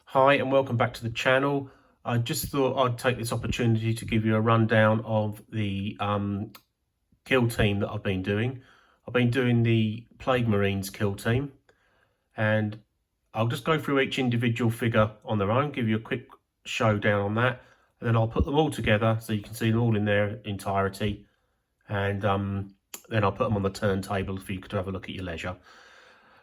Hi and welcome back to the channel. I just thought I'd take this opportunity to give you a rundown of the kill team that I've been doing. I've been doing the Plague Marines kill team, and I'll just go through each individual figure on their own, give you a quick showdown on that, and then I'll put them all together so you can see them all in their entirety, and then I'll put them on the turntable for you to have a look at your leisure.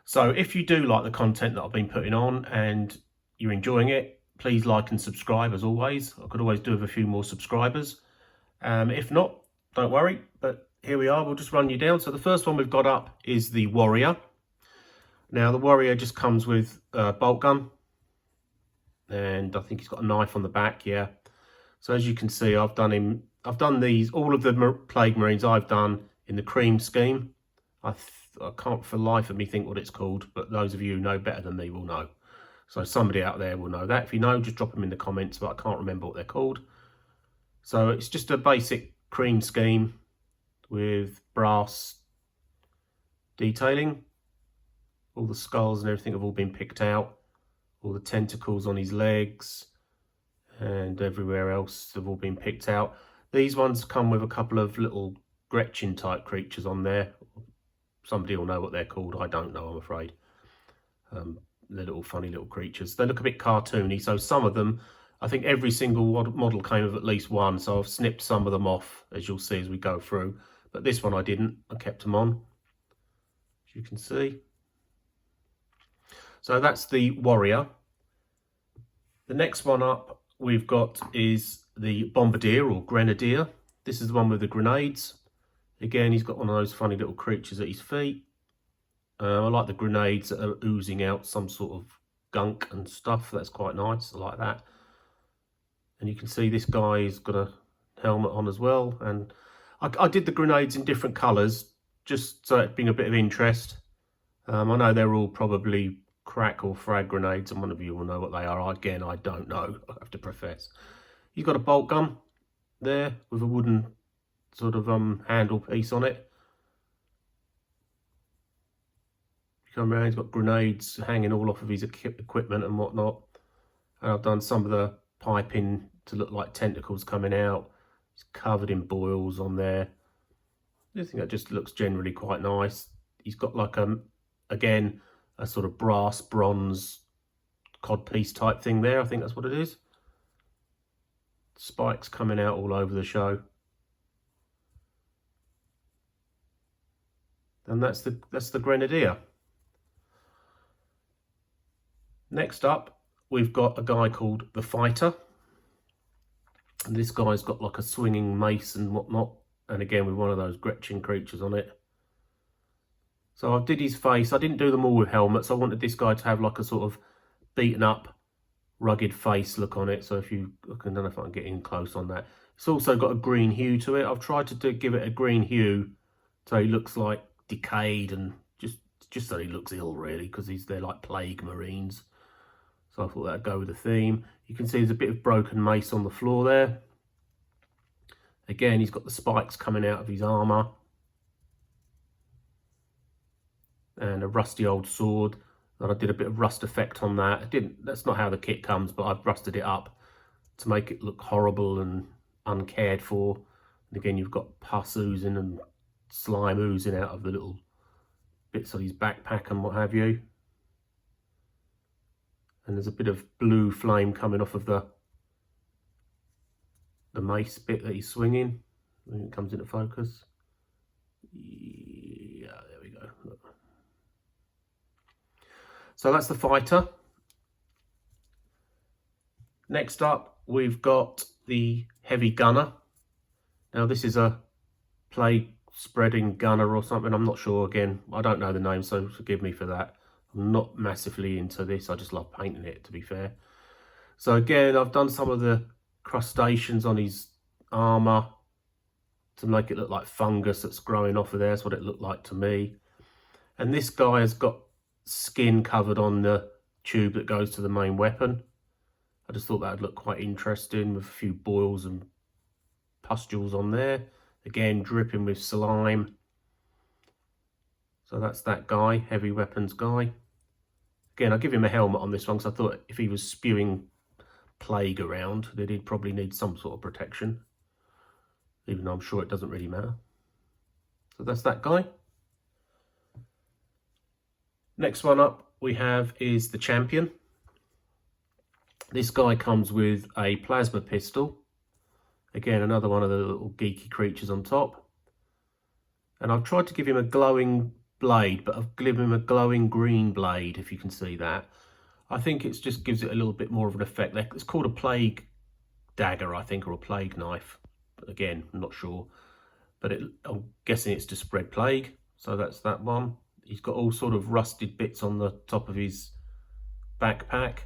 So if you do like the content that I've been putting on and you're enjoying it, please like and subscribe as always. I could always do with a few more subscribers. If not, don't worry, but here we are. We'll just run you down. So the first one we've got up is the Warrior. Now the Warrior just comes with a bolt gun, and I think he's got a knife on the back, yeah. So as you can see, I've done these, all of the Plague Marines I've done in the cream scheme. I can't for the life of me think what it's called, but those of you who know better than me will know. So somebody out there will know that. If you know, just drop them in the comments, but I can't remember what they're called. So it's just a basic cream scheme with brass detailing. All the skulls and everything have all been picked out. All the tentacles on his legs and everywhere else have all been picked out. These ones come with a couple of little Gretchen type creatures on there. Somebody will know what they're called. I don't know, I'm afraid. They're little funny little creatures. They look a bit cartoony, so some of them, I think every single model came with at least one, so I've snipped some of them off, as you'll see as we go through. But this one I didn't. I kept them on, as you can see. So that's the Warrior. The next one up we've got is the Bombardier or Grenadier. This is the one with the grenades. Again, he's got one of those funny little creatures at his feet. I like the grenades that are oozing out some sort of gunk and stuff. That's quite nice. I like that. And you can see this guy's got a helmet on as well. And I did the grenades in different colours just so it'd bring a bit of interest. I know they're all probably crack or frag grenades, and one of you will know what they are. Again, I don't know, I have to profess. You've got a bolt gun there with a wooden sort of handle piece on it. Come around, he's got grenades hanging all off of his equipment and whatnot. And I've done some of the piping to look like tentacles coming out. He's covered in boils on there. I think that just looks generally quite nice. He's got like again, a sort of brass bronze codpiece type thing there. I think that's what it is. Spikes coming out all over the show. And that's the Grenadier. Next up, we've got a guy called the Fighter. And this guy's got like a swinging mace and whatnot. And again, with one of those Gretchen creatures on it. So I did his face. I didn't do them all with helmets. I wanted this guy to have like a sort of beaten up, rugged face look on it. So if you, I don't know if I can get in close on that. It's also got a green hue to it. I've tried to give it a green hue so he looks like decayed and just so he looks ill really, because they're like Plague Marines. So I thought that'd go with the theme. You can see there's a bit of broken mace on the floor there. Again, he's got the spikes coming out of his armour. And a rusty old sword. And I did a bit of rust effect on that. That's not how the kit comes, but I've rusted it up to make it look horrible and uncared for. And again, you've got pus oozing and slime oozing out of the little bits of his backpack and what have you. And there's a bit of blue flame coming off of the mace bit that he's swinging when it comes into focus. Yeah, there we go. Look. So that's the Fighter. Next up, we've got the Heavy Gunner. Now this is a plague spreading gunner or something. I'm not sure. Again, I don't know the name, so forgive me for that. I'm not massively into this. I just love painting it, to be fair. So again, I've done some of the crustaceans on his armour to make it look like fungus that's growing off of there. That's what it looked like to me. And this guy has got skin covered on the tube that goes to the main weapon. I just thought that would look quite interesting with a few boils and pustules on there. Again, dripping with slime. So that's that guy, heavy weapons guy. Again, I'll give him a helmet on this one because I thought if he was spewing plague around, that he'd probably need some sort of protection, even though I'm sure it doesn't really matter. So that's that guy. Next one up we have is the champion. This guy comes with a plasma pistol. Again, another one of the little geeky creatures on top. And I've tried to give him a glowing blade, but I've given him a glowing green blade, if you can see that. I think it just gives it a little bit more of an effect. It's called a plague dagger, I think, or a plague knife. Again, I'm not sure. But I'm guessing it's to spread plague. So that's that one. He's got all sort of rusted bits on the top of his backpack.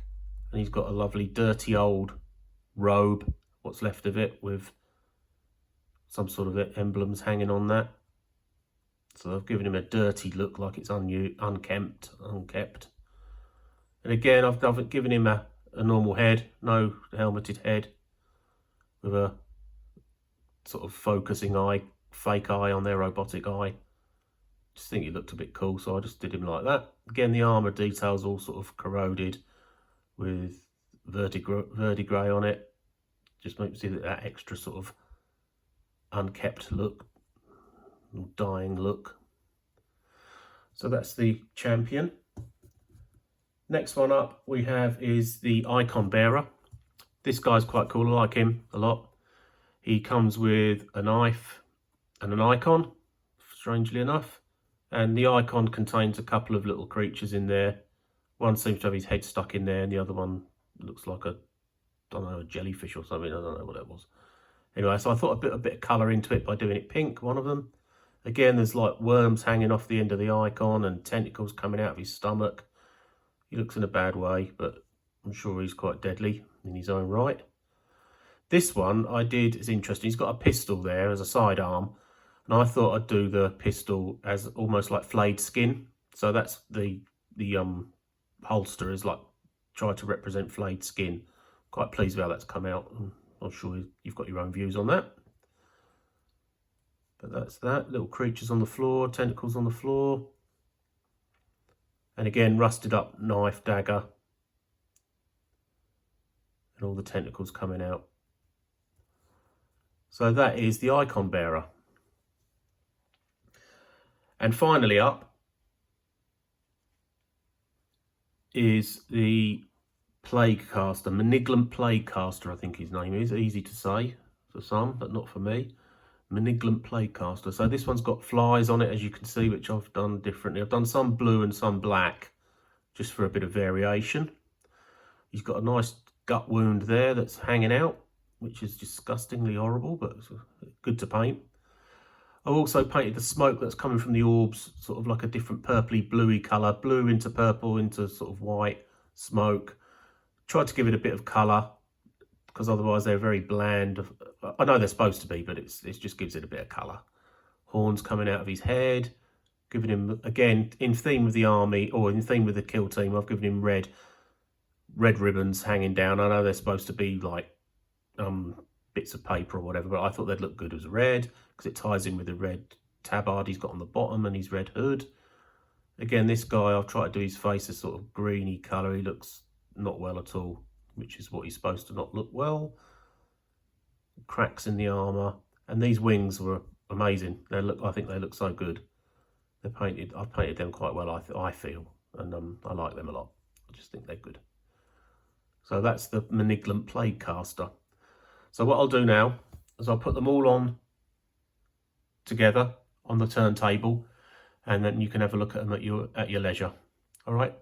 And he's got a lovely dirty old robe, what's left of it, with some sort of emblems hanging on that. So I've given him a dirty look, like it's unkept. And again, I've given him a normal head, no helmeted head, with a sort of focusing eye, fake eye on their robotic eye. Just think he looked a bit cool, so I just did him like that. Again, the armour details all sort of corroded with verdigris on it. Just makes you see that extra sort of unkept look, dying look. So that's the champion. Next one up we have is the icon bearer. This guy's quite cool, I like him a lot. He comes with a knife and an icon, strangely enough. And the icon contains a couple of little creatures in there. One seems to have his head stuck in there, and the other one looks like a jellyfish or something. I don't know what it was. Anyway, so I thought a bit of colour into it by doing it pink, one of them. Again, there's like worms hanging off the end of the icon and tentacles coming out of his stomach. He looks in a bad way, but I'm sure he's quite deadly in his own right. This one I did is interesting. He's got a pistol there as a sidearm, and I thought I'd do the pistol as almost like flayed skin. So that's the holster is like tried to represent flayed skin. Quite pleased with how that's come out. I'm sure you've got your own views on that. But that's that. Little creatures on the floor, tentacles on the floor. And again, rusted up knife, dagger. And all the tentacles coming out. So that is the icon bearer. And finally up is the plague caster, Malignant Plague Caster, I think his name is. Easy to say for some, but not for me. Malignant Plague Caster. So this one's got flies on it, as you can see, which I've done differently. I've done some blue and some black, just for a bit of variation. He's got a nice gut wound there that's hanging out, which is disgustingly horrible, but it's good to paint. I've also painted the smoke that's coming from the orbs, sort of like a different purpley bluey colour, blue into purple into sort of white smoke. Tried to give it a bit of colour, because otherwise they're very bland. I know they're supposed to be, but it just gives it a bit of colour. Horns coming out of his head, giving him, again, in theme with the army, or in theme with the kill team, I've given him red ribbons hanging down. I know they're supposed to be like bits of paper or whatever, but I thought they'd look good as red, because it ties in with the red tabard he's got on the bottom and his red hood. Again, this guy, I've tried to do his face a sort of greeny colour. He looks not well at all, which is what he's supposed to not look well. Cracks in the armour, and these wings were amazing. I think they look so good. They're painted. I've painted them quite well, I feel, and I like them a lot. I just think they're good. So that's the Malignant Plague Caster. So what I'll do now is I'll put them all on together on the turntable, and then you can have a look at them at your leisure. All right.